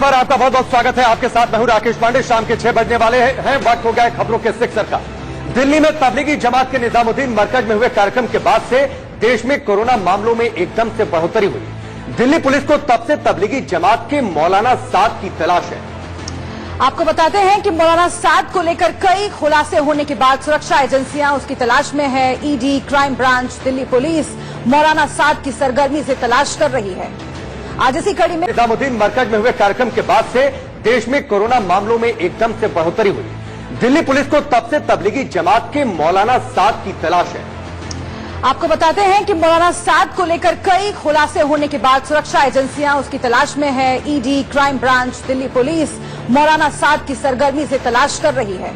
पर आपका बहुत बहुत स्वागत है। आपके साथ मैं हूं राकेश पांडे। शाम के 6 बजने वाले हैं। वक्त हो गया है खबरों के सिक्सर का। दिल्ली में तबलीगी जमात के निजामुद्दीन मरकज में हुए कार्यक्रम के बाद से देश में कोरोना मामलों में एकदम से बढ़ोतरी हुई। दिल्ली पुलिस को तब से तबलीगी जमात के मौलाना साद की तलाश है। आपको बताते हैं कि मौलाना साद को लेकर कई खुलासे होने के बाद सुरक्षा एजेंसियां उसकी तलाश में है। ED, crime branch, Delhi police मौलाना साद की सरगर्मी से तलाश कर रही है। आज इसी कड़ी में निजामुद्दीन मरकज में हुए कार्यक्रम के बाद से देश में कोरोना मामलों में एकदम से बढ़ोतरी हुई। दिल्ली पुलिस को तब से तबलीगी जमात के मौलाना साद की तलाश है। आपको बताते हैं कि मौलाना साद को लेकर कई खुलासे होने के बाद सुरक्षा एजेंसियां उसकी तलाश में है। ED, crime branch, Delhi police मौलाना साद की सरगर्मी से तलाश कर रही है।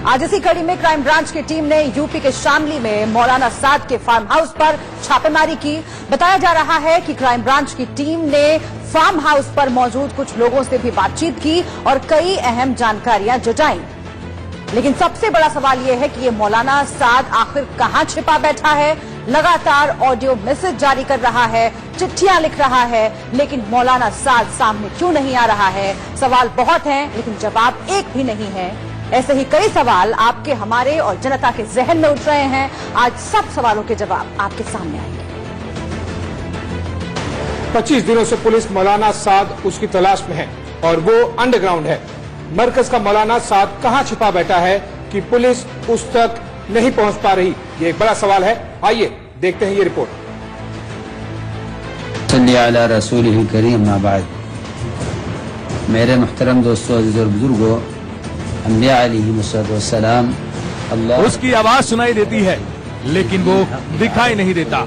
आज इसी कड़ी में क्राइम ब्रांच की टीम ने यूपी के शामली में मौलाना साद के फार्म हाउस पर छापेमारी की। बताया जा रहा है कि क्राइम ब्रांच की टीम ने फार्म हाउस पर मौजूद कुछ लोगों से भी बातचीत की और कई अहम जानकारियां जुटाई। लेकिन सबसे बड़ा सवाल यह है कि ये मौलाना साद आखिर कहां छिपा बैठा है। लगातार ऑडियो मैसेज जारी कर रहा है, चिट्ठियां लिख रहा है, लेकिन मौलाना साद सामने क्यों नहीं आ रहा है। सवाल बहुत हैं, लेकिन जवाब एक भी नहीं है। ऐसे ही कई सवाल आपके, हमारे और जनता के जहन में उठ रहे हैं। आज सब सवालों के जवाब आपके सामने आएंगे। 25 दिनों से पुलिस मौलाना साद उसकी तलाश में है और वो अंडरग्राउंड है। मरकज का मौलाना साद कहां छिपा बैठा है कि पुलिस उस तक नहीं पहुंच पा रही, ये एक बड़ा सवाल है। आइए देखते हैं ये रिपोर्ट। सल्ली अला रसूलिल करीम अम्मा बाद। मेरे मुहतरम दोस्तों, अज़ीज़ और बुजुर्गों, अंबिया अलैहिमुस्सलाम अल्लाह उसकी आवाज सुनाई देती है लेकिन वो दिखाई नहीं देता।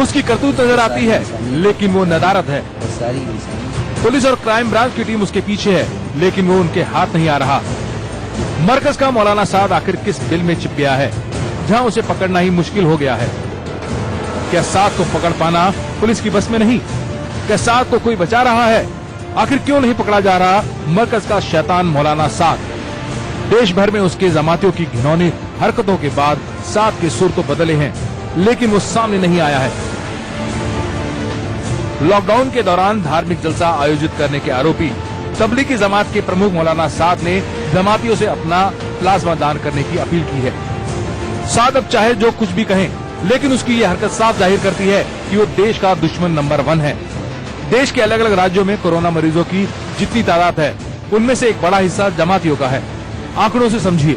उसकी करतूत नजर आती है लेकिन वो नदारत है। पुलिस और क्राइम ब्रांच की टीम उसके पीछे है लेकिन वो उनके हाथ नहीं आ रहा। मरकज का मौलाना साद आखिर किस बिल में छिप गया है जहां उसे पकड़ना ही मुश्किल हो गया है। क्या साद को पकड़ पाना पुलिस की बस में नहीं? क्या साद को कोई बचा रहा है? आखिर क्यों नहीं पकड़ा जा रहा मरकज का शैतान मौलाना साद? देश भर में उसके जमातियों की घिनौनी हरकतों के बाद साद के सुर तो बदले हैं लेकिन वो सामने नहीं आया है। लॉकडाउन के दौरान धार्मिक जलसा आयोजित करने के आरोपी तबलीगी जमात के प्रमुख मौलाना साद ने जमातियों से अपना प्लाज्मा दान करने की अपील की है। साद अब चाहे जो कुछ भी कहें, लेकिन उसकी ये हरकत साफ जाहिर करती है कि वो देश का दुश्मन नंबर 1 है। देश के अलग अलग राज्यों में कोरोना मरीजों की जितनी तादाद है उनमें से एक बड़ा हिस्सा जमातियों का है। आंकड़ों से समझिए,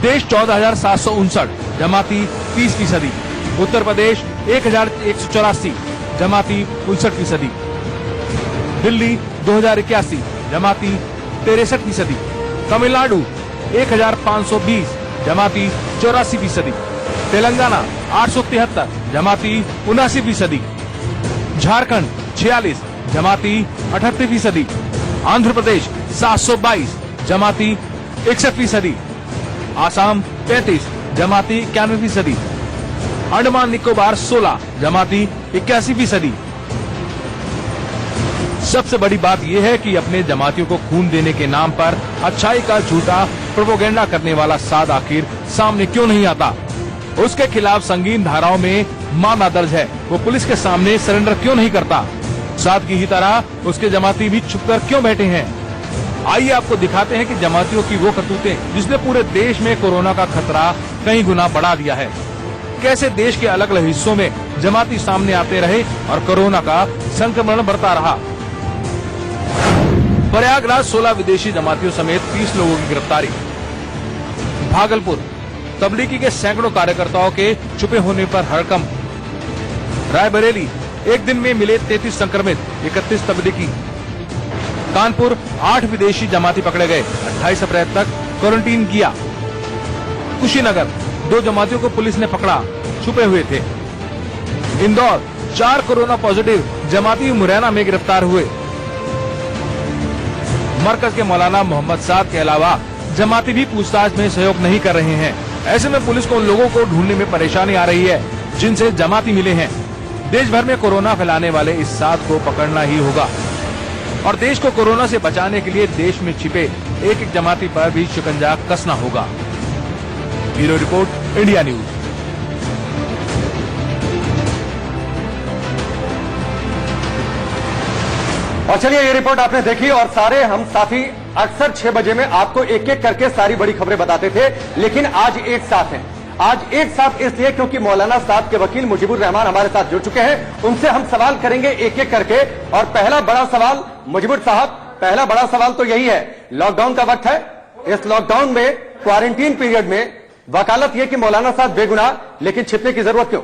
देश 14,759, जमाती 30%। उत्तर प्रदेश 1,184, जमाती 59%। दिल्ली 2081, जमाती 63%। तमिलनाडु 1,520, जमाती 84%। तेलंगाना 873, जमाती 79%। झारखंड 46, जमाती 38%। आंध्र प्रदेश 722, जमाती 61%। आसाम 33, जमाती 91%। अंडमान निकोबार 16, जमाती 81%। सबसे बड़ी बात यह है कि अपने जमातियों को खून देने के नाम पर अच्छाई का झूठा प्रोपोगेंडा करने वाला साद आखिर सामने क्यों नहीं आता? उसके खिलाफ संगीन धाराओं में मामला दर्ज है। वो पुलिस के सामने सरेंडर क्यों नहीं करता? साद की ही तरह उसके जमाती भी छुपकर क्यों बैठे हैं? आइए आपको दिखाते हैं कि जमातियों की वो करतूतें जिसने पूरे देश में कोरोना का खतरा कई गुना बढ़ा दिया है। कैसे देश के अलग अलग हिस्सों में जमाती सामने आते रहे और कोरोना का संक्रमण बढ़ता रहा। प्रयागराज 16 विदेशी जमातियों समेत 30 लोगों की गिरफ्तारी। भागलपुर तबलीगी के सैकड़ों कार्यकर्ताओं के छुपे होने पर हड़कंप। रायबरेली एक दिन में मिले 33 संक्रमित, 31 तबलीगी। कानपुर 8 विदेशी जमाती पकड़े गए, 28 अप्रैल तक क्वारंटीन किया। कुशीनगर 2 जमातियों को पुलिस ने पकड़ा, छुपे हुए थे। इंदौर 4 कोरोना पॉजिटिव जमाती मुरैना में गिरफ्तार हुए। मरकज के मौलाना मोहम्मद साद के अलावा जमाती भी पूछताछ में सहयोग नहीं कर रहे हैं। ऐसे में पुलिस को उन लोगों को ढूंढने में परेशानी आ रही है जिनसे जमाती मिले हैं। देश भर में कोरोना फैलाने वाले इस साद को पकड़ना ही होगा और देश को कोरोना से बचाने के लिए देश में छिपे एक एक जमाती पर भी शिकंजा कसना होगा। Bureau report, India news. और चलिए, ये रिपोर्ट आपने देखी और सारे हम साथी अक्सर 6 बजे में आपको एक एक करके सारी बड़ी खबरें बताते थे, लेकिन आज एक साथ हैं। आज एक साथ इसलिए क्योंकि मौलाना साहब के वकील मुजीबुर रहमान हमारे साथ जुड़ चुके हैं। उनसे हम सवाल करेंगे एक एक करके। और पहला बड़ा सवाल मुजीबुर साहब, पहला बड़ा सवाल तो यही है, लॉकडाउन का वक्त है, इस लॉकडाउन में क्वारंटीन पीरियड में वकालत यह कि मौलाना साहब बेगुनाह, लेकिन छिपने की जरूरत क्यों?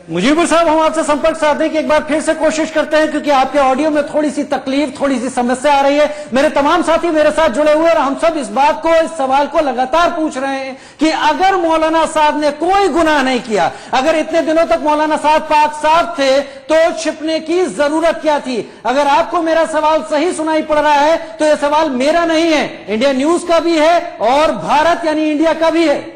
मुजीबुर साहब, हम आपसे संपर्क साधने की एक बार फिर से कोशिश करते हैं, क्योंकि आपके ऑडियो में थोड़ी सी तकलीफ, थोड़ी सी समस्या आ रही है। मेरे तमाम साथी मेरे साथ जुड़े हुए और हम सब इस बात को, इस सवाल को लगातार पूछ रहे हैं कि अगर मौलाना साहब ने कोई गुनाह नहीं किया, अगर इतने दिनों तक मौलाना साहब पाक साहब थे, तो छिपने की जरूरत क्या थी? अगर आपको मेरा सवाल सही सुनाई पड़ रहा है तो यह सवाल मेरा नहीं है, इंडिया न्यूज का भी है और भारत यानी इंडिया का भी है।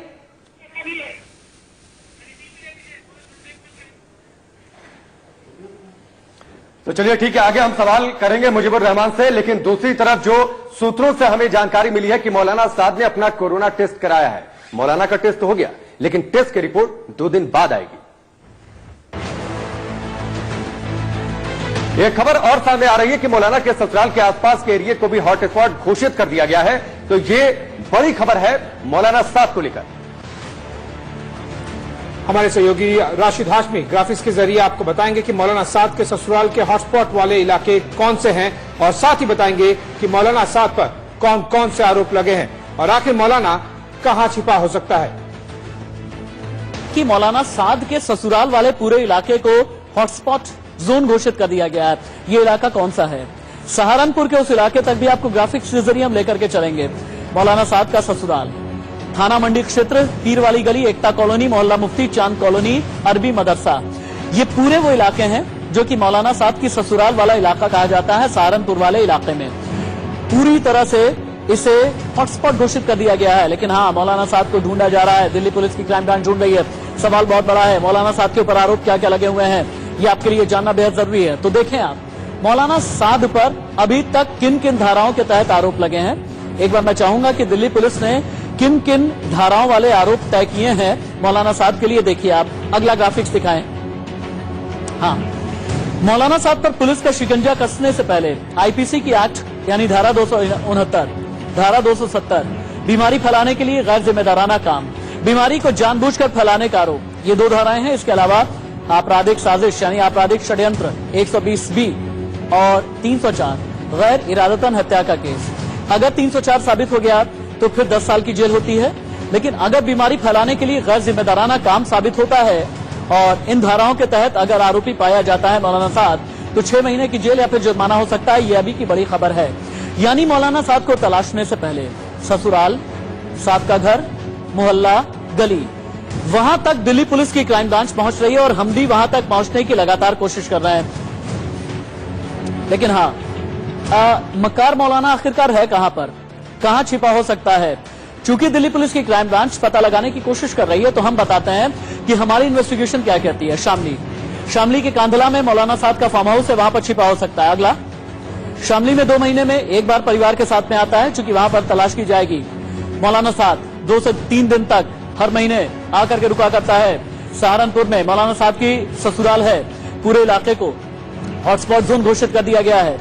तो चलिए ठीक है, आगे हम सवाल करेंगे मुजीबुर रहमान से, लेकिन दूसरी तरफ जो सूत्रों से हमें जानकारी मिली है कि मौलाना साहब ने अपना कोरोना टेस्ट कराया है। मौलाना का टेस्ट तो हो गया, लेकिन टेस्ट की रिपोर्ट 2 दिन बाद आएगी। एक खबर और सामने आ रही है कि मौलाना के ससुराल के आसपास के एरिया को भी हॉटस्पॉट घोषित कर दिया गया है। तो ये बड़ी खबर है मौलाना साहब को लेकर। हमारे सहयोगी राशिद हाशमी ग्राफिक्स के जरिए आपको बताएंगे कि मौलाना साद के ससुराल के हॉटस्पॉट वाले इलाके कौन से हैं, और साथ ही बताएंगे कि मौलाना साद पर कौन कौन से आरोप लगे हैं और आखिर मौलाना कहां छिपा हो सकता है। कि मौलाना साद के ससुराल वाले पूरे इलाके को हॉटस्पॉट जोन घोषित कर दिया गया है। ये इलाका कौन सा है? सहारनपुर के उस इलाके तक भी आपको ग्राफिक्स के जरिए हम लेकर के चलेंगे। मौलाना साद का ससुराल थाना मंडी क्षेत्र, पीर वाली गली, एकता कॉलोनी, मोहल्ला मुफ्ती, चांद कॉलोनी, अरबी मदरसा, ये पूरे वो इलाके हैं जो कि मौलाना साहब की ससुराल वाला इलाका कहा जाता है। सहारनपुर वाले इलाके में पूरी तरह से इसे हॉटस्पॉट घोषित कर दिया गया है। लेकिन हाँ, मौलाना साहब को ढूंढा जा रहा है, दिल्ली पुलिस की क्राइम ब्रांच ढूंढ रही है। सवाल बहुत बड़ा है, मौलाना साहब के ऊपर आरोप क्या क्या लगे हुए हैं, ये आपके लिए जानना बेहद जरूरी है। तो देखें आप, मौलाना साद पर अभी तक किन किन धाराओं के तहत आरोप लगे हैं। एक बार मैं चाहूंगा कि दिल्ली पुलिस ने किन किन धाराओं वाले आरोप तय किए हैं मौलाना साहब के लिए, देखिए आप। अगला ग्राफिक्स दिखाएं। हाँ, मौलाना साहब पर पुलिस का शिकंजा कसने से पहले आईपीसी की एक्ट यानी धारा 269, धारा 270, बीमारी फैलाने के लिए गैर जिम्मेदाराना काम, बीमारी को जानबूझकर फैलाने का आरोप, ये 2 धाराएं हैं। इसके अलावा आपराधिक साजिश यानी आपराधिक षड्यंत्र 120B और 304 गैर इरादतन हत्या का केस। अगर 304 साबित हो गया तो फिर 10 साल की जेल होती है। लेकिन अगर बीमारी फैलाने के लिए गैर जिम्मेदाराना काम साबित होता है और इन धाराओं के तहत अगर आरोपी पाया जाता है मौलाना साहब, तो 6 महीने की जेल या फिर जुर्माना हो सकता है। यह अभी की बड़ी खबर है। यानी मौलाना साहब को तलाशने से पहले ससुराल, साहब का घर, मोहल्ला, गली, वहां तक दिल्ली पुलिस की क्राइम ब्रांच पहुंच रही है और हम भी वहां तक पहुंचने की लगातार कोशिश कर रहे हैं। लेकिन हाँ, मक्कार मौलाना आखिरकार है कहां पर, कहां छिपा हो सकता है? चूंकि दिल्ली पुलिस की क्राइम ब्रांच पता लगाने की कोशिश कर रही है, तो हम बताते हैं कि हमारी इन्वेस्टिगेशन क्या कहती है। शामली के कांधला में मौलाना साहब का फार्म हाउस है, वहां पर छिपा हो सकता है। अगला, शामली में 2 महीने में एक बार परिवार के साथ में आता है, चूंकि वहां पर तलाश की जाएगी। मौलाना साहब 2 से 3 दिन तक हर महीने आकर के रुका करता है। सहारनपुर में मौलाना साहब की ससुराल है, पूरे इलाके को हॉटस्पॉट जोन घोषित कर दिया गया है।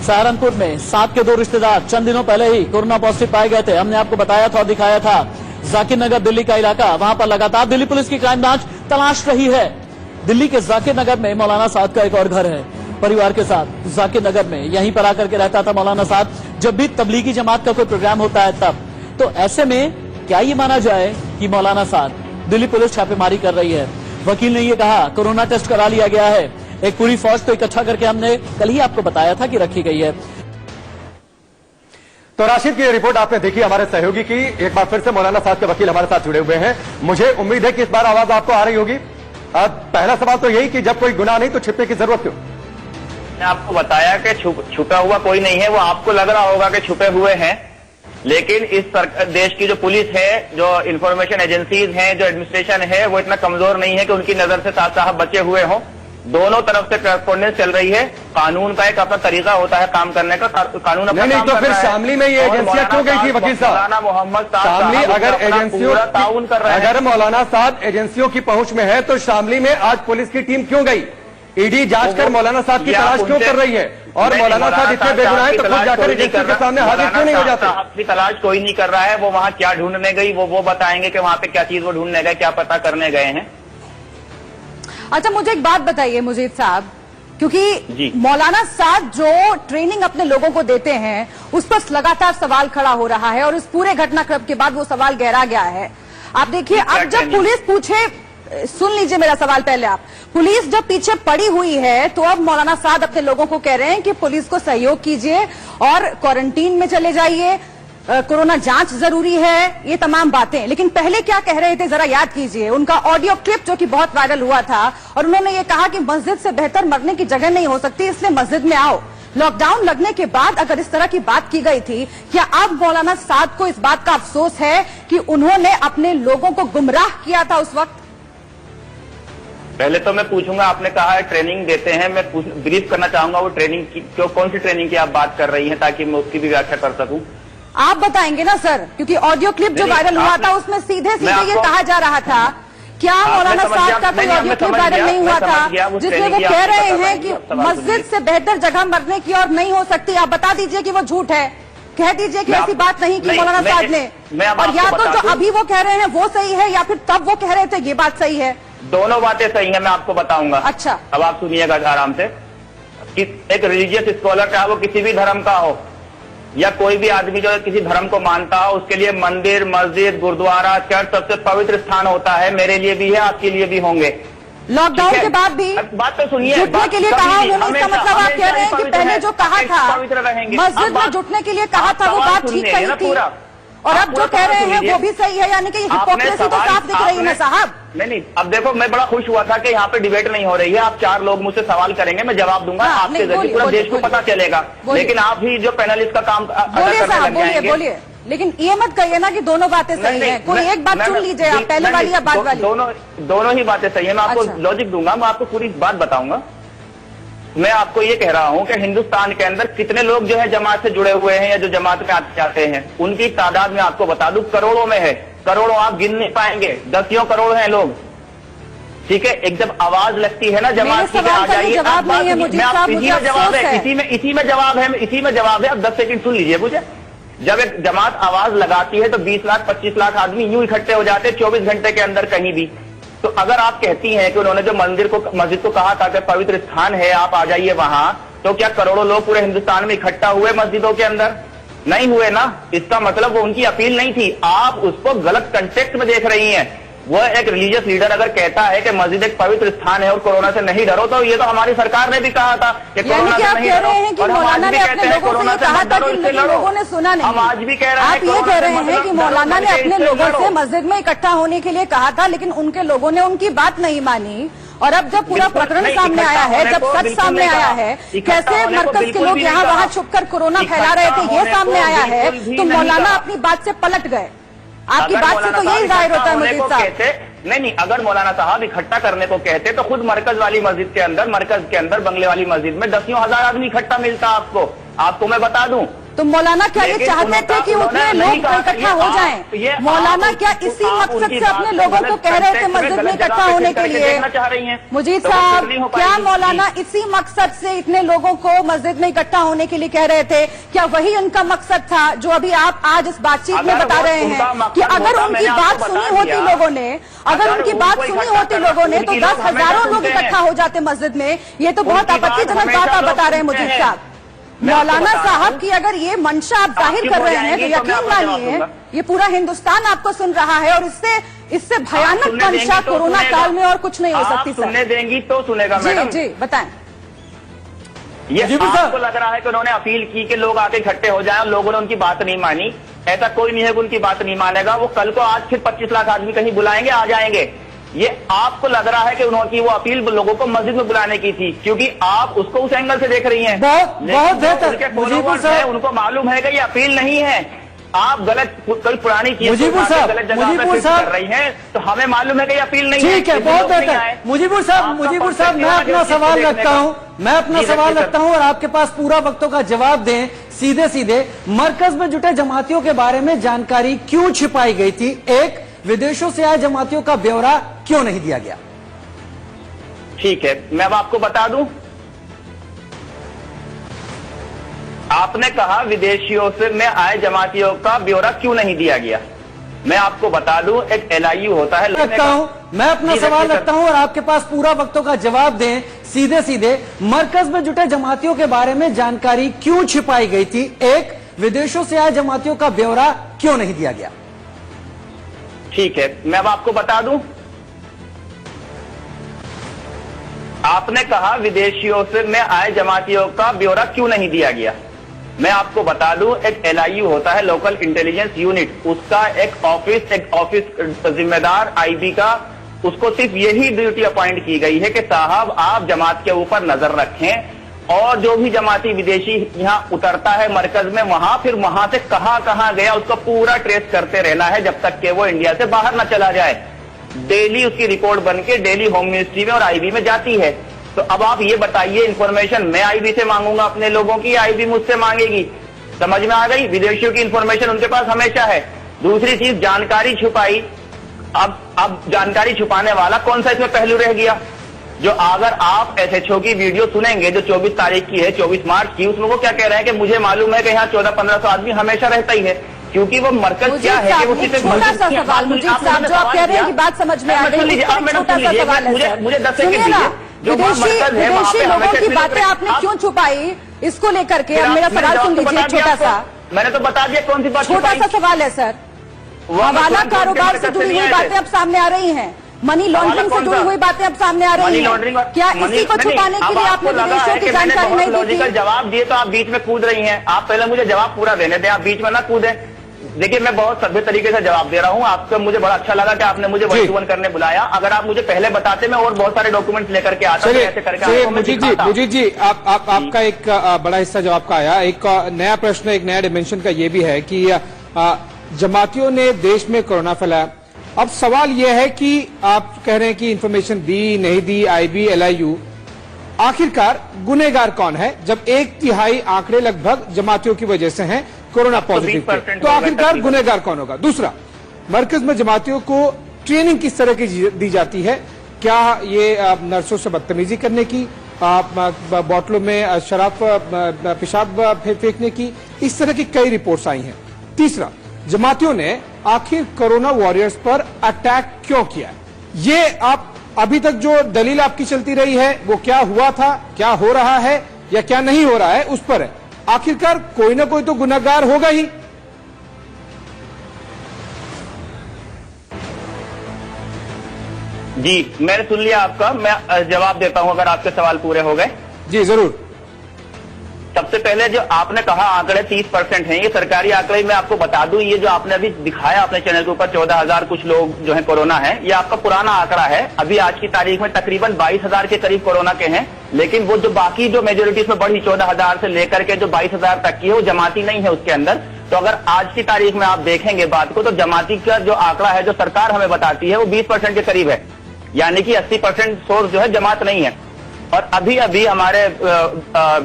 सहारनपुर में साहब के 2 रिश्तेदार चंद दिनों पहले ही कोरोना पॉजिटिव पाए गए थे, हमने आपको बताया था और दिखाया था। जाकिर नगर दिल्ली का इलाका, वहां पर लगातार दिल्ली पुलिस की क्राइम ब्रांच तलाश रही है। दिल्ली के जाकिर नगर में मौलाना साहब का एक और घर है, परिवार के साथ जाकिर नगर में यहीं पर आकर के रहता था मौलाना साहब, जब भी तबलीगी जमात का कोई प्रोग्राम होता है तब। तो ऐसे में क्या ये माना जाए कि मौलाना साहब, दिल्ली पुलिस छापेमारी कर रही है। वकील ने ये कहा कोरोना टेस्ट करा लिया गया है, एक पूरी फौज तो इकट्ठा करके हमने कल ही आपको बताया था कि रखी गई है। तो राशिद की ये रिपोर्ट आपने देखी हमारे सहयोगी की। एक बार फिर से मौलाना साहब के वकील हमारे साथ जुड़े हुए हैं। मुझे उम्मीद है कि इस बार आवाज आपको आ रही होगी। पहला सवाल तो यही कि जब कोई गुनाह नहीं तो छिपने की जरूरत क्यों? मैंने आपको बताया कि छुपा हुआ कोई नहीं है। वो आपको लग रहा होगा कि छुपे हुए हैं, लेकिन इस देश की जो पुलिस है, जो इंफॉर्मेशन एजेंसीज हैं, जो एडमिनिस्ट्रेशन है, वो इतना कमजोर नहीं है कि उनकी नजर से साहब बचे हुए हों। दोनों तरफ से करस्पॉन्डेंस चल रही है। कानून का एक अपना तरीका होता है काम करने का। कानून अपना नहीं काम तो कर फिर रहा है। शामली में ये एजेंसियां क्यों गई थी वकील साहब? मौलाना मोहम्मद शामली अगर एजेंसियों ताउन कर रहे हैं, अगर मौलाना साहब एजेंसियों की पहुंच में है तो शामली में आज पुलिस की टीम क्यों गई? ईडी जांच कर मौलाना साहब की तलाश क्यों कर रही है? और मौलाना साहब इतने बेगुनाह हैं तो खुद जाकर एजेंसियों के सामने हाजिर क्यों नहीं हो जाते? आपकी तलाश कोई नहीं कर रहा है। वो वहां क्या ढूंढने गई वो बताएंगे कि वहां पे क्या चीज वो ढूंढने गए, क्या पता करने गए हैं। अच्छा, मुझे एक बात बताइए मुजीद साहब, क्योंकि मौलाना साद जो ट्रेनिंग अपने लोगों को देते हैं उस पर लगातार सवाल खड़ा हो रहा है और इस पूरे घटनाक्रम के बाद वो सवाल गहरा गया है। आप देखिए, अब जब पुलिस पूछे, सुन लीजिए मेरा सवाल पहले आप, पुलिस जब पीछे पड़ी हुई है तो अब मौलाना साद अपने लोगों को कह रहे हैं कि पुलिस को सहयोग कीजिए और क्वारंटीन में चले जाइए, कोरोना जांच जरूरी है, ये तमाम बातें। लेकिन पहले क्या कह रहे थे जरा याद कीजिए, उनका ऑडियो क्लिप जो कि बहुत वायरल हुआ था और उन्होंने ये कहा कि मस्जिद से बेहतर मरने की जगह नहीं हो सकती, इसलिए मस्जिद में आओ। लॉकडाउन लगने के बाद अगर इस तरह की बात की गई थी, क्या अब मौलाना साद को इस बात का अफसोस है कि उन्होंने अपने लोगों को गुमराह किया था उस वक्त? पहले तो मैं पूछूंगा, आपने कहा है ट्रेनिंग देते हैं, मैं ब्रीफ करना चाहूंगा वो ट्रेनिंग की, कौन सी ट्रेनिंग की आप बात कर रही हैं, ताकि मैं उसकी भी व्याख्या कर सकूं। आप बताएंगे ना सर, क्योंकि ऑडियो क्लिप जो वायरल हुआ था उसमें सीधे ये कहा जा रहा था, क्या मौलाना साहब का कोई ऑडियो क्लिप वायरल नहीं हुआ था जिसमें वो कह रहे हैं कि मस्जिद से बेहतर जगह मरने की और नहीं हो सकती? आप बता दीजिए कि वो झूठ है, कह दीजिए कि ऐसी बात नहीं की मौलाना साहब ने, और या तो जो अभी वो कह रहे हैं वो सही है या फिर तब वो कह रहे थे ये बात सही है। दोनों बातें सही है, मैं आपको बताऊंगा। अच्छा, अब आप सुनिएगा आराम से। एक रिलीजियस स्कॉलर, चाहे वो किसी भी धर्म का हो या कोई भी आदमी जो किसी धर्म को मानता हो, उसके लिए मंदिर, मस्जिद, गुरुद्वारा, चर्च सबसे पवित्र स्थान होता है। मेरे लिए भी है, आपके लिए भी होंगे। लॉकडाउन के बाद भी बात तो सुनिए, जुटने के लिए कहा उन्होंने, इसका मतलब आप कह रहे हैं कि पहले जो कहा था मस्जिद में जुटने के लिए कहा था वो बात ठीक कही थी, और अब जो कह रहे हैं वो भी सही है, यानी कि हिपोक्रेसी तो साफ दिख रही है साहब। नहीं, अब देखो, मैं बड़ा खुश हुआ था कि यहाँ पे डिबेट नहीं हो रही है। आप 4 लोग मुझसे सवाल करेंगे, मैं जवाब दूंगा, आपके जरिए पूरा देश को पता चलेगा। लेकिन आप ही जो पैनलिस्ट का काम बोलिए साहब, बोलिए, लेकिन ये मत कहिए ना कि दोनों बातें सही है। कोई एक बात चुन लीजिए आप, पहले वाली या बाद वाली। दोनों ही बातें सही है। मैं आपको लॉजिक दूंगा, मैं आपको पूरी बात बताऊंगा। मैं आपको ये कह रहा हूं कि हिंदुस्तान के अंदर कितने लोग जो है जमात से जुड़े हुए हैं या जो जमात में आते जाते हैं, उनकी तादाद में आपको बता दूं करोड़ों में है। करोड़ों आप गिन नहीं पाएंगे, 10 करोड़ हैं लोग। ठीक है, एक जब आवाज लगती है ना जमात की, आ जाइए, जवाब नहीं है मुझे, जवाब है, इसी में जवाब है। अब 10 सेकंड सुन लीजिए मुझे। जब एक जमात आवाज लगाती है तो 20 लाख 25 लाख आदमी यूं इकट्ठे हो जाते हैं 24 घंटे के अंदर कहीं भी। तो अगर आप कहती हैं कि उन्होंने जो मस्जिद को कहा था कि पवित्र स्थान है, आप आ जाइए वहां, तो क्या करोड़ों लोग पूरे हिंदुस्तान में इकट्ठा हुए मस्जिदों के अंदर? नहीं हुए ना। इसका मतलब वो उनकी अपील नहीं थी। आप उसको गलत कंटेक्स्ट में देख रही हैं। वो एक रिलीजियस लीडर अगर कहता है कि मस्जिद एक पवित्र स्थान है और कोरोना से नहीं डरो, तो ये तो हमारी सरकार ने भी कहा था कि कोरोना से नहीं डरो, और हम आज भी कहते हैं कोरोना से मत डरो, इससे लड़ो। लोगों ने सुना नहीं। हम आज भी कह रहे हैं, आप ये कह रहे हैं कि मौलाना ने अपने लोगों से मस्जिद में इकट्ठा होने के लिए कहा था, लेकिन उनके लोगों ने उनकी बात नहीं मानी। और अब जब पूरा प्रकरण सामने आया है, जब सच सामने आया है, कैसे मरकज के लोग यहाँ वहाँ छुपकर कोरोना फैला रहे थे, ये सामने आया है, तो मौलाना अपनी बात से पलट गए। आपकी बात से तो यही जाहिर होता है मुझे साहब। नहीं, अगर मौलाना साहब इकट्ठा करने को कहते तो खुद मरकज वाली मस्जिद के अंदर, मरकज के अंदर बंगले वाली मस्जिद में 10,000 आदमी इकट्ठा मिलता आपको मैं बता दूं। तो मौलाना क्या ये चाहते थे कि उतने लोग इकट्ठा हो जाएं? मौलाना क्या इसी मकसद से अपने लोगों को कह रहे थे मस्जिद में इकट्ठा होने के लिए? मुजीद साहब, क्या मौलाना इसी मकसद से इतने लोगों को मस्जिद में इकट्ठा होने के लिए कह रहे थे? क्या वही उनका मकसद था जो अभी आप आज इस बातचीत में बता रहे हैं कि अगर उनकी बात सुनी होती लोगों ने, अगर उनकी बात सुनी होती लोगों ने, तो 10,000 लोग इकट्ठा हो जाते मस्जिद में? ये तो बहुत आपत्तिजनक बात आप बता रहे हैं मुजीद साहब। मौलाना साहब की अगर ये मंशा आप जाहिर कर रहे हैं तो यकीन मानिए ये पूरा हिंदुस्तान आपको सुन रहा है, और इससे भयानक मंशा कोरोना काल में और कुछ नहीं हो सकती। सुनने देंगी तो सुनेगा मैडम। जी बताएं। ये मुजीबर साहब। आपको लग रहा है कि उन्होंने अपील की कि लोग आके इकट्ठे हो जाएं और लोगों ने उनकी बात नहीं मानी। ऐसा कोई नहीं है कि उनकी बात नहीं मानेगा। वो कल को आज फिर 25 लाख आदमी कहीं बुलाएंगे, आ जाएंगे। ये आपको लग रहा है कि उन्होंने वो अपील लोगों को मस्जिद में बुलाने की थी, क्योंकि आप उसको उस एंगल से देख रही हैं। बहुत बेहतर उनके मुजीबर followers साहब। हैं, उनको मालूम है कि ये अपील नहीं है। आप गलत कोई पुरानी चीज मुजीबर साहब, गलत जगह मुजीबर पे शिफ्ट साहब। कर रही हैं, तो हमें मालूम है कि ये अपील नहीं है। ठीक है, इसलिए बहुत लोग नहीं बेहतर। आए। मुजीबर साहब, आपका मुजीबर साहब, मैं perspective अपना है जो सवाल देखने रखता का। हूं, मैं अपना जी, सवाल रखिए, रखता हूं और आपके पास पूरा वक्तों का जवाब दें। सीधे सीधे मरकज में जुटे जमातियों के बारे में जानकारी क्यों छिपाई गई थी? एक, विदेशों से आए जमातियों का ब्यौरा क्यों नहीं दिया गया? ठीक है, मैं अब आपको बता दूं। आपने कहा विदेशियों से में आए जमातियों का ब्यौरा क्यों नहीं दिया गया। मैं आपको बता दूं, एक LIU होता है। रखता हूं, मैं अपना जी, सवाल रखिए, रखता हूं और आपके पास पूरा वक्तों का जवाब दें। सीधे सीधे मरकज में जुटे जमातियों के बारे में जानकारी क्यों छिपाई गई थी? एक, विदेशों से आए जमातियों का ब्यौरा क्यों नहीं दिया गया? ठीक है, मैं अब आपको बता दूं। आपने कहा विदेशियों से में आए जमातियों का ब्यौरा क्यों नहीं दिया गया। मैं आपको बता दूं, एक LIU होता है, लोकल इंटेलिजेंस यूनिट। उसका एक ऑफिस जिम्मेदार IB का, उसको सिर्फ यही ड्यूटी अपॉइंट की गई है कि साहब आप जमात के ऊपर नजर रखें और जो भी जमाती विदेशी यहाँ उतरता है मरकज में, फिर वहां से कहां गया उसको पूरा ट्रेस करते रहना है जब तक कि वो इंडिया से बाहर न चला जाए। डेली उसकी रिपोर्ट बन के डेली होम मिनिस्ट्री में और IB में जाती है। तो अब आप ये बताइए, इंफॉर्मेशन मैं IB से मांगूंगा अपने लोगों की, IB मुझसे मांगेगी? समझ में आ गई? विदेशियों की इंफॉर्मेशन उनके पास हमेशा है। दूसरी चीज, जानकारी छुपाई। अब जानकारी छुपाने वाला कौन सा इसमें पहलू रह गया? जो अगर आप SHO की वीडियो सुनेंगे जो 24 तारीख की है, 24 मार्च की, उसमें वो क्या कह रहे हैं कि मुझे मालूम है कि यहाँ 1400-1500 आदमी हमेशा रहता ही है, क्योंकि वो मरकज क्या है कि वो किसी छोटा सा सवाल, मुझे साहब जो आप कह रहे हैं कि बात समझ में आ गई, छोटा सा सवाल है। मुझे 10 सुनिए सेकंड ना, दीजिए। विदेशी लोगों की बातें आपने क्यों छुपाई, इसको लेकर के अब मेरा सवाल सुन लीजिए। छोटा सा, मैंने तो बता दिया कौन सी बात छोटा सा सवाल है सर। हवाला कारोबार से जुड़ी हुई बातें अब सामने आ रही हैं, मनी लॉन्ड्रिंग से जुड़ी हुई बातें अब सामने आ रही हैं। क्या इसी को छुपाने के लिए आपने विदेशियों की जानकारी नहीं दी थी? लॉजिकल जवाब दिए तो आप बीच में कूद रही हैं। आप पहले मुझे जवाब पूरा देने दें, आप बीच में ना कूदें। देखिए, मैं बहुत सभ्य तरीके से जवाब दे रहा हूं आपको। मुझे बड़ा अच्छा लगा कि आपने मुझे 1-to-1 करने बुलाया। अगर आप मुझे पहले बताते, मैं और बहुत सारे डॉक्यूमेंट्स लेकर के आता। चलिए ऐसे करके मुजीब जी, आपका एक बड़ा हिस्सा जो आपका आया, एक नया प्रश्न, एक नया डिमेंशन का ये भी है कि जमातियों ने देश में कोरोना फैलाया। अब सवाल यह है कि आप कह रहे हैं कि इंफॉर्मेशन दी नहीं दी IB LIU, आखिरकार गुनहगार कौन है जब 1/3 आंकड़े लगभग जमातियों की वजह से हैं कोरोना पॉजिटिव के? तो आखिरकार गुनहगार कौन होगा? दूसरा, मरकज में जमातियों को ट्रेनिंग किस तरह की दी जाती है? क्या ये नर्सों से बदतमीजी करने की, बोतलों में शराब पेशाब फेंकने की, इस तरह की कई रिपोर्ट्स आई हैं। तीसरा, जमातियों ने आखिर कोरोना वॉरियर्स पर अटैक क्यों किया? ये आप अभी तक जो दलील आपकी चलती रही है वो क्या हुआ था, क्या हो रहा है या क्या नहीं हो रहा है, उस पर है। आखिरकार कोई ना कोई तो गुनहगार होगा ही। जी, मैंने सुन लिया आपका। मैं जवाब देता हूं अगर आपके सवाल पूरे हो गए। जी जरूर। सबसे पहले जो आपने कहा आंकड़े 30% हैं, ये सरकारी आंकड़े मैं आपको बता दूं। ये जो आपने अभी दिखाया अपने चैनल के ऊपर 14,000 कुछ लोग जो है कोरोना है, ये आपका पुराना आंकड़ा है। अभी आज की तारीख में तकरीबन 22,000 के करीब कोरोना के हैं, लेकिन वो जो बाकी जो मेजोरिटी इसमें बढ़ी 14,000 से लेकर के जो 22,000 तक की है, वो जमाती नहीं है उसके अंदर। तो अगर आज की तारीख में आप देखेंगे बात को, तो जमाती का जो आंकड़ा है जो सरकार हमें बताती है वो 20% के करीब है, यानी कि 80% सोर्स जो है जमात नहीं है। और अभी अभी हमारे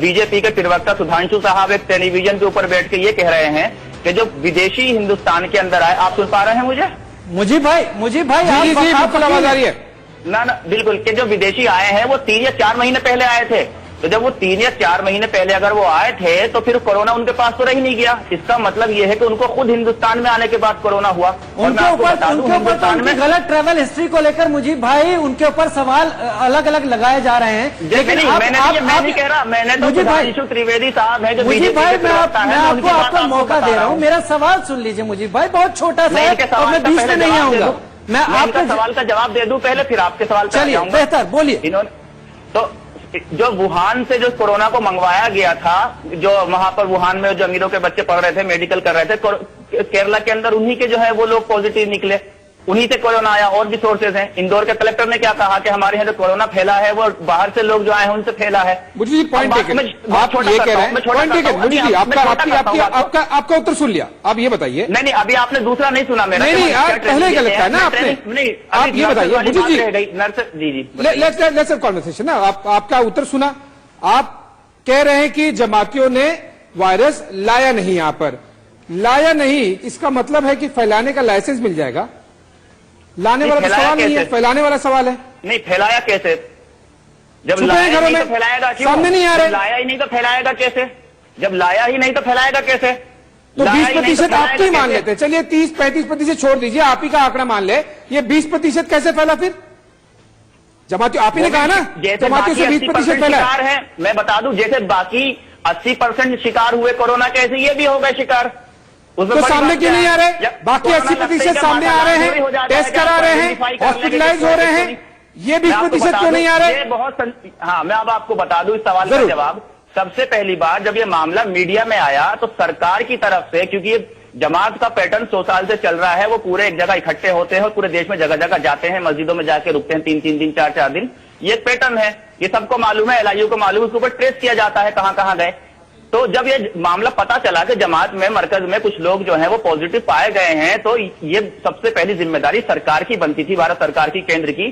बीजेपी के प्रवक्ता सुधांशु साहब एक टेलीविजन के ऊपर बैठ के ये कह रहे हैं कि जो विदेशी हिंदुस्तान के अंदर आए, आप सुन पा रहे हैं मुझे? मुजीब भाई बिल्कुल आवाज आ रही है ना, बिल्कुल, कि जो विदेशी आए हैं वो 3 या 4 महीने पहले आए थे। तो जब वो 3 या 4 महीने पहले अगर वो आए थे तो फिर कोरोना उनके पास तो रह नहीं गया। इसका मतलब ये है कि उनको खुद हिंदुस्तान में आने के बाद कोरोना हुआ। उनके ऊपर गलत ट्रैवल हिस्ट्री को लेकर मुजीब भाई उनके ऊपर सवाल अलग अलग लगाए जा रहे हैं। लेकिन मैं नहीं कह रहा, मैंने तो सुधांशु त्रिवेदी साहब है जो मुजीब भाई, मैं आपको आपका मौका दे रहा हूँ, मेरा सवाल सुन लीजिए मुजीब भाई, बहुत छोटा सा है और मैं बीच में नहीं आऊंगा। मैं आपके सवाल का जवाब दे दूं पहले, फिर आपके सवाल चलिए, बेहतर बोलिए। तो जो वुहान से जो कोरोना को मंगवाया गया था, जो वहां पर वुहान में जो अमीरों के बच्चे पढ़ रहे थे, मेडिकल कर रहे थे, केरला के अंदर उन्हीं के जो है वो लोग पॉजिटिव निकले, उन्हीं से कोरोना आया। और भी सोर्सेज हैं। इंदौर के कलेक्टर ने क्या कहा कि हमारे यहाँ जो कोरोना फैला है वो बाहर से लोग जो आए हैं उनसे फैला है। मुझे जी पॉइंट आप ये कह रहे हैं, पॉइंट टेकन। मुझे जी आपका उत्तर सुन लिया, आप ये बताइए। नहीं, अभी आपने दूसरा नहीं सुना मेरा। नहीं, आप पहले गलत है ना आपने। आप ये बताइए मुझे जी, लेट्स हैव कन्वर्सेशन ना। आपका उत्तर सुना। आप कह रहे हैं कि जमातियों ने वायरस लाया नहीं, यहाँ पर लाया नहीं, इसका मतलब है कि फैलाने का लाइसेंस मिल जाएगा। लाने वाला सवाल नहीं है, फैलाने वाला सवाल है। नहीं, फैलाया कैसे? जब लाया घरों में, तो फैलाएगा क्यों? सामने नहीं आ रहे। लाया ही नहीं तो फैलाएगा कैसे? जब लाया ही नहीं तो फैलाएगा कैसे? तो 20% आप ही मान लेते हैं। चलिए 30-35% छोड़ दीजिए, आप ही का आंकड़ा मान ले। ये 20% कैसे फैला फिर? जमाती आप ही ने कहा ना, जमातियों से 20% फैला है। मैं बता दूं, जैसे बाकी 80% शिकार हुए कोरोना के, ऐसे ये भी हो गए शिकार। तो सामने क्यों नहीं आ रहे? बाकी 80% सामने आ रहे हैं, टेस्ट करा रहे हैं, हॉस्पिटलाइज हो रहे हैं, ये 20% क्यों नहीं आ रहे? हाँ, मैं अब आपको बता दूं इस सवाल का जवाब। सबसे पहली बार जब ये मामला मीडिया में आया तो सरकार की तरफ से, क्योंकि ये जमात का पैटर्न 100 साल से चल रहा है, वो पूरे एक जगह इकट्ठे होते हैं और पूरे देश में जगह जगह जाते हैं, मस्जिदों में जाके रुकते हैं 3-3 दिन, 4-4 दिन। ये पैटर्न है, ये सबको मालूम है, LIU को मालूम है, उसके ऊपर ट्रेस किया जाता है कहां कहां गए। तो जब ये मामला पता चला कि जमात में, मरकज में कुछ लोग जो हैं वो पॉजिटिव पाए गए हैं, तो ये सबसे पहली जिम्मेदारी सरकार की बनती थी, भारत सरकार की, केंद्र की,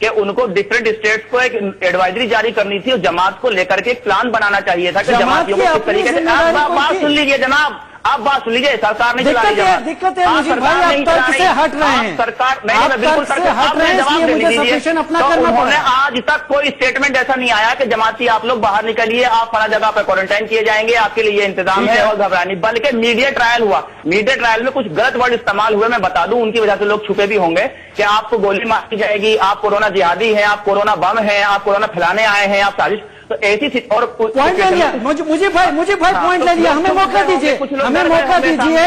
कि उनको डिफरेंट स्टेट्स को एक एडवाइजरी जारी करनी थी और जमात को लेकर के एक प्लान बनाना चाहिए था कि जमातियों को किस तरीके से। आप बात सुन लीजिए जनाब, आप बात सुन लीजिए। सरकार नहीं चला रही जमात। दिक्कत है मुझे भाई, आप तर्क से हट रहे हैं। सरकार नहीं, बिल्कुल हट रहे हैं, इसलिए मुझे सब्मिशन अपना करना पड़ा। आज तक कोई स्टेटमेंट ऐसा नहीं आया कि जमाती आप लोग बाहर निकलिए, आप फला जगह पर क्वारंटाइन किए जाएंगे, आपके लिए ये इंतजाम है और घबरानी। बल्कि मीडिया ट्रायल हुआ, मीडिया ट्रायल में कुछ गलत वर्ड इस्तेमाल हुए, मैं बता दूं, उनकी वजह से लोग छुपे भी होंगे कि आपको गोली मारी जाएगी, आप कोरोना जिहादी हैं, आप कोरोना बम हैं, आप कोरोना फैलाने आए हैं, आप साजिश। तो ऐसी और पॉइंट ले लिया मुझे भाई पॉइंट ले लिया। हमें मौका दीजिए, हमें मौका दीजिए,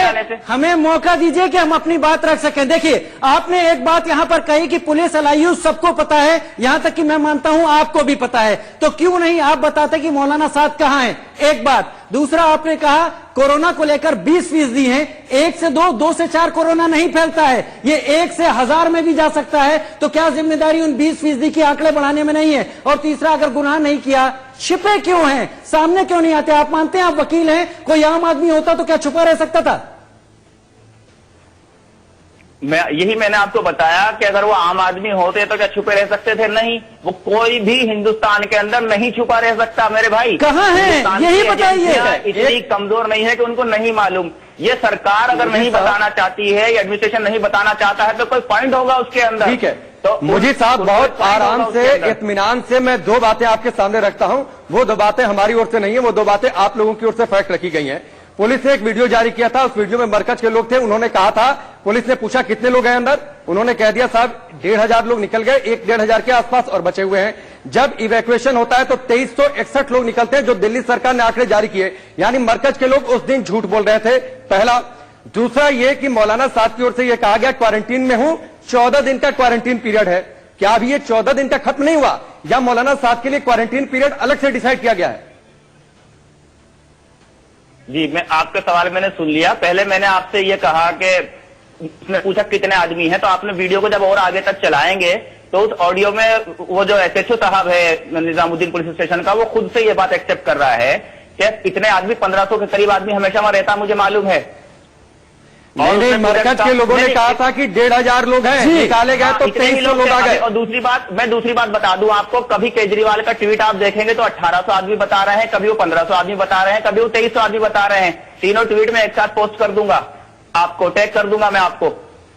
हमें मौका दीजिए कि हम अपनी बात रख सकें। देखिए, आपने एक बात यहां पर कही कि पुलिस, LIU सबको पता है, यहां तक कि मैं मानता हूं आपको भी पता है, तो क्यों नहीं आप बताते कि मौलाना साद कहां है? एक बात। दूसरा, आपने कहा कोरोना को लेकर 20% है, 1 से 2, 2 से 4 कोरोना नहीं फैलता है, ये 1 से 1000 में भी जा सकता है। तो क्या जिम्मेदारी उन 20% की आंकड़े बढ़ाने में नहीं है? और तीसरा, अगर गुनाह नहीं किया, छिपे क्यों हैं, सामने क्यों नहीं आते? आप मानते हैं, आप वकील हैं, कोई आम आदमी होता तो क्या छुपा रह सकता था? मैंने आपको बताया कि अगर वो आम आदमी होते तो क्या छुपे रह सकते थे? नहीं, वो कोई भी हिंदुस्तान के अंदर नहीं छुपा रह सकता मेरे भाई। कहां है यही बताइए। इतनी कमजोर नहीं है कि उनको नहीं मालूम। ये सरकार अगर नहीं बताना चाहती है, या एडमिनिस्ट्रेशन नहीं बताना चाहता है, तो कोई पॉइंट होगा उसके अंदर। ठीक है, तो मुझे साहब बहुत आराम से, इत्मीनान से मैं 2 बातें आपके सामने रखता हूं। वो 2 बातें हमारी ओर से नहीं है, वो 2 बातें आप लोगों की ओर से फैक्ट रखी गई हैं। पुलिस ने एक वीडियो जारी किया था, उस वीडियो में मरकज के लोग थे, उन्होंने कहा था, पुलिस ने पूछा कितने लोग हैं अंदर, उन्होंने कह दिया साहब 1500 लोग निकल गए, 1-1500 के आसपास और बचे हुए हैं। जब इवैक्यूएशन होता है तो 2361 लोग निकलते हैं, जो दिल्ली सरकार ने आंकड़े जारी किए, यानी मरकज के लोग उस दिन झूठ बोल रहे थे, पहला। दूसरा ये कि मौलाना साद की ओर से यह कहा गया क्वारंटीन में हूं, 14 दिन का क्वारंटीन पीरियड है। क्या अभी ये 14 दिन का खत्म नहीं हुआ, या मौलाना साद के लिए क्वारंटीन पीरियड अलग से डिसाइड किया गया है? जी, मैं आपका सवाल मैंने सुन लिया। पहले मैंने आपसे ये कहा कि उसने पूछा कितने आदमी हैं, तो आपने वीडियो को जब और आगे तक चलाएंगे तो उस ऑडियो में वो जो SHO साहब है निजामुद्दीन पुलिस स्टेशन का, वो खुद से ये बात एक्सेप्ट कर रहा है कि इतने आदमी, 1500 के करीब आदमी हमेशा वहां रहता, मुझे मालूम है। नहीं, मरकज के लोगों ने कहा था कि 1500 लोग हैं, निकाले गए तो 2300 लोग आ गए। और दूसरी बात बता दूं आपको, कभी केजरीवाल का ट्वीट आप देखेंगे तो 1800 आदमी बता रहे हैं, कभी वो 1500 आदमी बता रहे हैं, कभी वो 2300 आदमी बता रहे हैं। तीनों ट्वीट में एक साथ पोस्ट कर दूंगा, आपको टैग कर दूंगा मैं आपको।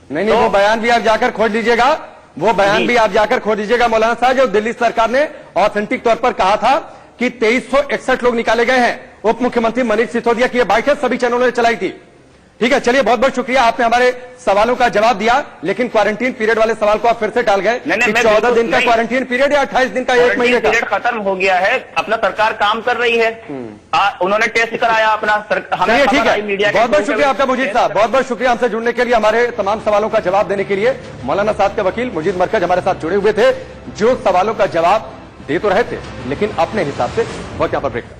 नहीं, वो बयान भी आप जाकर खोज लीजिएगा, वो बयान भी आप जाकर खोज लीजिएगा मौलाना साहब, जो दिल्ली सरकार ने ऑथेंटिक तौर पर कहा था कि 2361 लोग निकाले गए हैं। उप मुख्यमंत्री मनीष सिसोदिया की यह बाइट है, सभी चैनलों ने चलाई थी। ठीक है, चलिए, बहुत बहुत शुक्रिया, आपने हमारे सवालों का जवाब दिया, लेकिन क्वारंटीन पीरियड वाले सवाल को आप फिर से टाल गए। 14 दिन का क्वारंटीन पीरियड या 28 दिन का, 1 महीने का पीरियड खत्म हो गया है, अपना सरकार काम कर रही है, उन्होंने टेस्ट कराया अपना। चलिए, ठीक है, बहुत बहुत शुक्रिया आपका मुजीद साहब, बहुत बहुत शुक्रिया हमसे जुड़ने के लिए, हमारे तमाम सवालों का जवाब देने के लिए। मौलाना साद के वकील मुजीद मरकज हमारे साथ जुड़े हुए थे, जो सवालों का जवाब दे तो रहे थे लेकिन अपने हिसाब से। वक्त यहां पर ब्रेक।